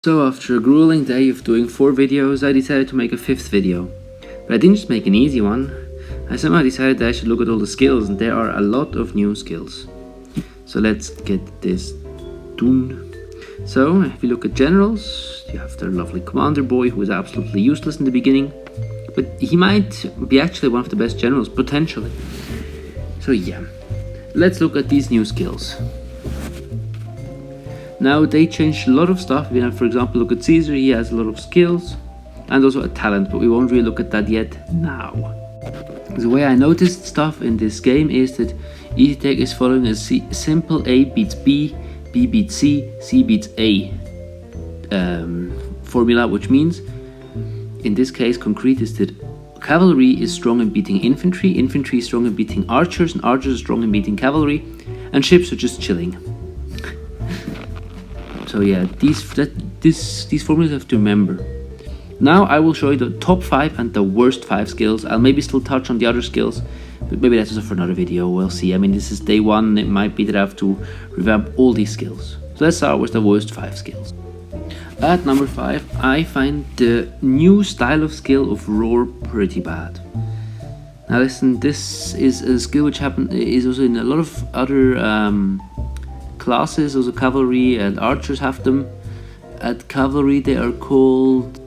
So after a grueling day of doing 4 videos, I decided to make a 5th video. But I didn't just make an easy one, I somehow decided that I should look at all the skills, and there are a lot of new skills. So let's get this done. So if you look at generals, you have the lovely commander boy who is absolutely useless in the beginning, but he might be actually one of the best generals, potentially. So yeah, let's look at these new skills. Now they changed a lot of stuff. We have, for example, look at Caesar. He has a lot of skills and also a talent, but we won't really look at that yet now. The way I noticed stuff in this game is that each tech is following a simple A beats B, B beats C beats A formula, which means in this case concrete is that cavalry is strong in beating infantry, infantry is strong in beating archers, and archers are strong in beating cavalry, and ships are just chilling. So yeah, these formulas you have to remember. Now I will show you the top 5 and the worst 5 skills. I'll maybe still touch on the other skills, but maybe that's also for another video, we'll see. I mean, this is day 1, it might be that I have to revamp all these skills. So let's start with the worst 5 skills. At number 5, I find the new style of skill of roar pretty bad. Now listen, this is a skill which is also in a lot of other classes. Also cavalry and archers have them. At cavalry they are called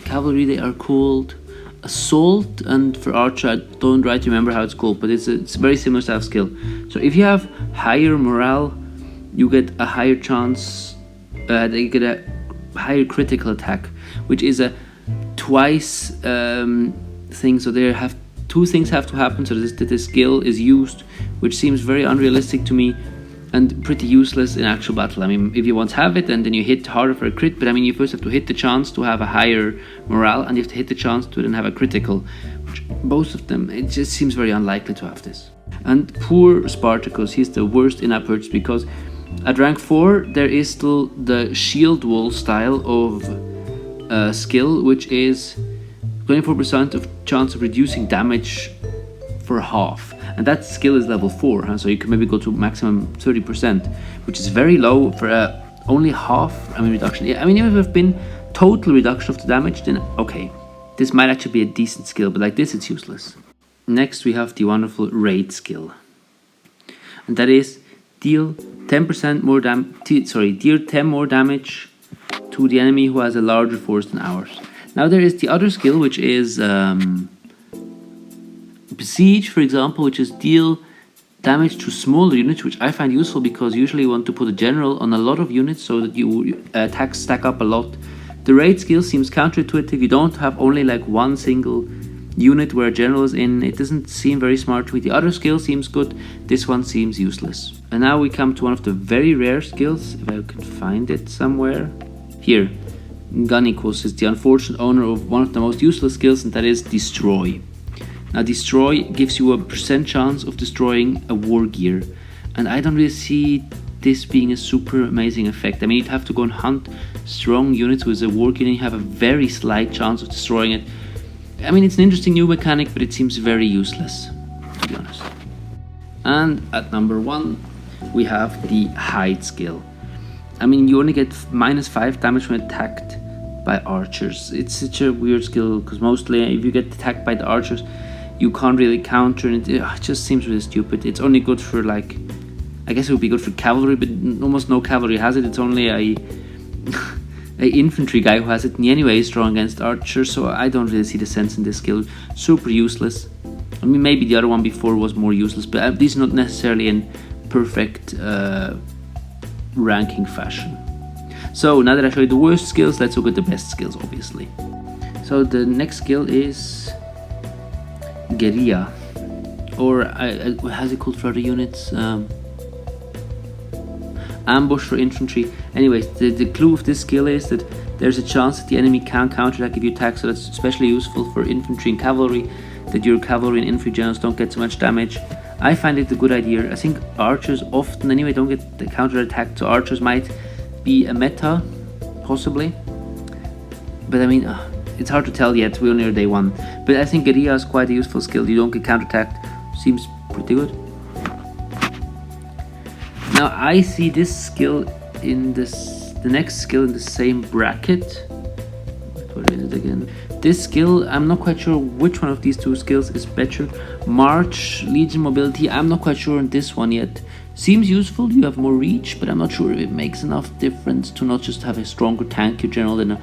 cavalry they are called assault, and for archer I don't right remember how it's called, but it's a very similar style of skill. So if you have higher morale, you get a higher chance, you get a higher critical attack, which is a twice thing. So there have 2 things have to happen so that this skill is used, which seems very unrealistic to me and pretty useless in actual battle. I mean, if you once have it and then you hit harder for a crit, but I mean, you first have to hit the chance to have a higher morale, and you have to hit the chance to then have a critical, which both of them, it just seems very unlikely to have this. And poor Spartacus, he's the worst in purchase, because at rank 4 there is still the shield wall style of skill, which is 24% of chance of reducing damage for half, and that skill is level 4, so you can maybe go to maximum 30%, which is very low for only half. I mean, reduction. Yeah, I mean, if it have been total reduction of the damage, then okay, this might actually be a decent skill, but like this, it's useless. Next, we have the wonderful raid skill, and that is deal 10% more deal 10 more damage to the enemy who has a larger force than ours. Now there is the other skill, which is Besiege, for example, which is deal damage to smaller units, which I find useful because usually you want to put a general on a lot of units so that you attacks stack up a lot. The raid skill seems counterintuitive. You don't have only like one single unit where a general is in. It doesn't seem very smart to me. The other skill seems good. This one seems useless. And now we come to one of the very rare skills, if I can find it somewhere. Here. Gunnicus is the unfortunate owner of one of the most useless skills, and that is Destroy. Now Destroy gives you a % chance of destroying a war gear, and I don't really see this being a super amazing effect. I mean, you'd have to go and hunt strong units with a war gear and you have a very slight chance of destroying it. I mean, it's an interesting new mechanic, but it seems very useless, to be honest. And at number 1 we have the Hight skill. I mean, you only get -5 damage when attacked by archers. It's such a weird skill, because mostly if you get attacked by the archers, you can't really counter, and it just seems really stupid. It's only good for, like, I guess it would be good for cavalry, but almost no cavalry has it. It's only a infantry guy who has it, and anyway he's strong against archers, so I don't really see the sense in this skill. Super useless. I mean, maybe the other one before was more useless, but these are not necessarily in perfect ranking fashion. So now that I showed you the worst skills, let's look at the best skills, obviously. So the next skill is Guerilla, or how's it called for other units? Ambush for infantry. Anyways, the clue of this skill is that there's a chance that the enemy can counterattack if you attack, so that's especially useful for infantry and cavalry, that your cavalry and infantry generals don't get so much damage. I find it a good idea. I think archers often anyway don't get the counterattack, so archers might be a meta, possibly. But I mean, it's hard to tell yet, we're only on day 1. But I think Guerilla is quite a useful skill. You don't get counterattacked, seems pretty good. Now I see this skill in this the next skill in the same bracket. What is it again? This skill, I'm not quite sure which one of these two skills is better. March, Legion Mobility, I'm not quite sure on this one yet. Seems useful, you have more reach, but I'm not sure if it makes enough difference to not just have a stronger tankier general than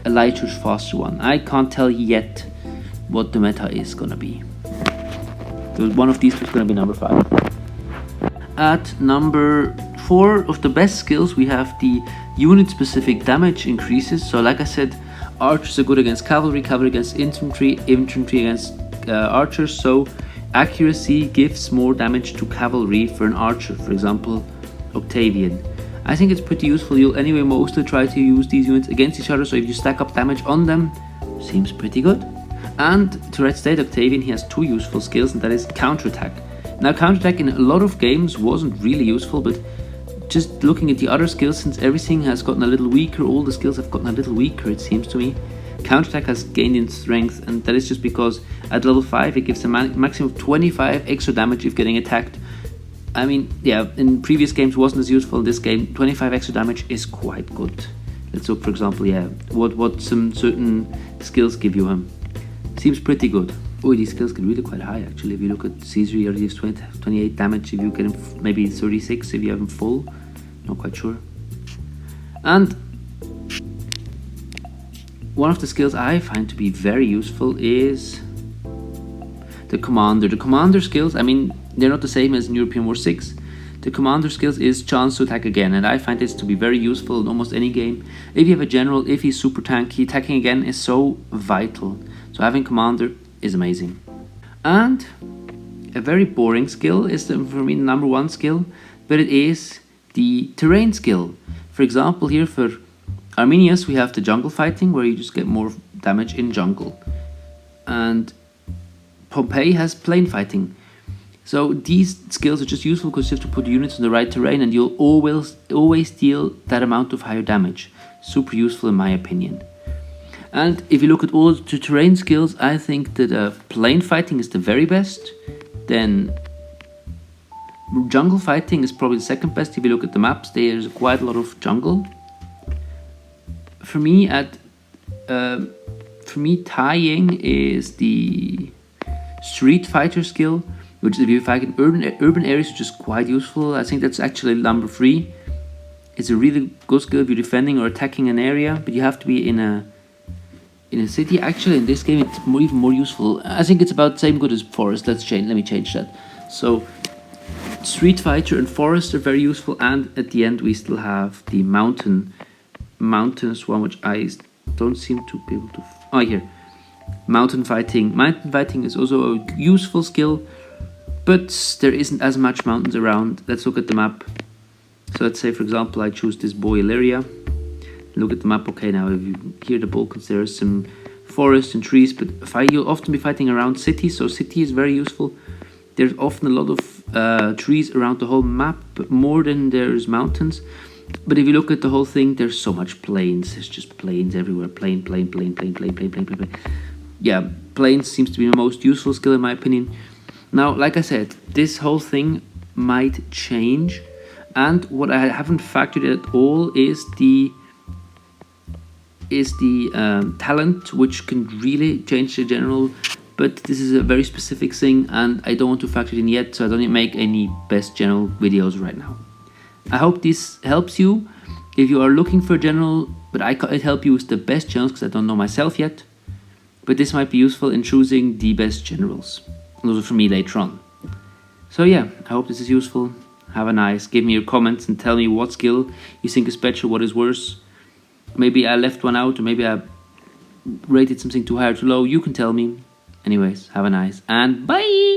a lighter, faster one. I can't tell yet what the meta is gonna be. So one of these two is gonna be number 5. At number 4 of the best skills, we have the unit-specific damage increases. So like I said, archers are good against cavalry, cavalry against infantry, infantry against archers. So accuracy gives more damage to cavalry for an archer, for example, Octavian. I think it's pretty useful. You'll anyway mostly try to use these units against each other, so if you stack up damage on them, seems pretty good. And to restate Octavian, he has 2 useful skills, and that is counterattack. Now counterattack in a lot of games wasn't really useful, but just looking at the other skills, since everything has gotten a little weaker, all the skills have gotten a little weaker, it seems to me. Counterattack has gained in strength, and that is just because at level 5 it gives a maximum of 25 extra damage if getting attacked. I mean, yeah, in previous games it wasn't as useful. In this game, 25 extra damage is quite good. Let's look, for example, yeah, what some certain skills give you. Seems pretty good. Oh, these skills get really quite high actually. If you look at Caesar, he already has 28 damage. If you get him, maybe 36 if you have him full. Not quite sure. And one of the skills I find to be very useful is the Commander. The Commander skills, I mean, they're not the same as in European War 6. The Commander skills is chance to attack again, and I find this to be very useful in almost any game. If you have a general, if he's super tanky, attacking again is so vital. So having Commander is amazing. And a very boring skill is, for me, the number 1 skill, but it is the terrain skill. For example, here for Arminius we have the jungle fighting, where you just get more damage in jungle. And Pompey has plain fighting. So these skills are just useful because you have to put units in the right terrain, and you'll always deal that amount of higher damage. Super useful in my opinion. And if you look at all the terrain skills, I think that plain fighting is the very best. Then jungle fighting is probably the second best. If you look at the maps, there's quite a lot of jungle. For me, tying is the street fighter skill, which is if you fight in urban areas, which is quite useful. I think that's actually number 3. It's a really good skill if you're defending or attacking an area, but you have to be in a city. Actually, in this game, it's even more useful. I think it's about the same good as forest. Let me change that. So street fighter and forest are very useful, and at the end we still have the mountainous one, which I don't seem to be able to. Oh, here, mountain fighting. Mountain fighting is also a useful skill, but there isn't as much mountains around. Let's look at the map. So let's say, for example, I choose this boy area. Look at the map. Okay, now if you hear the Balkans, there is some forest and trees, but you'll often be fighting around cities, so city is very useful. There's often a lot of trees around the whole map, more than there's mountains. But if you look at the whole thing, there's so much plains. There's just plains everywhere. Plain. Yeah, plains seems to be the most useful skill in my opinion. Now, like I said, this whole thing might change, and what I haven't factored at all is the talent, which can really change the general, but this is a very specific thing and I don't want to factor it in yet, so I don't make any best general videos right now. I hope this helps you if you are looking for a general, but I can't help you with the best generals because I don't know myself yet, but this might be useful in choosing the best generals, also for me later on. So yeah, I hope this is useful. Have a nice, give me your comments and tell me what skill you think is better, what is worse. Maybe I left one out, or maybe I rated something too high or too low. You can tell me. Anyways, have a nice, and bye!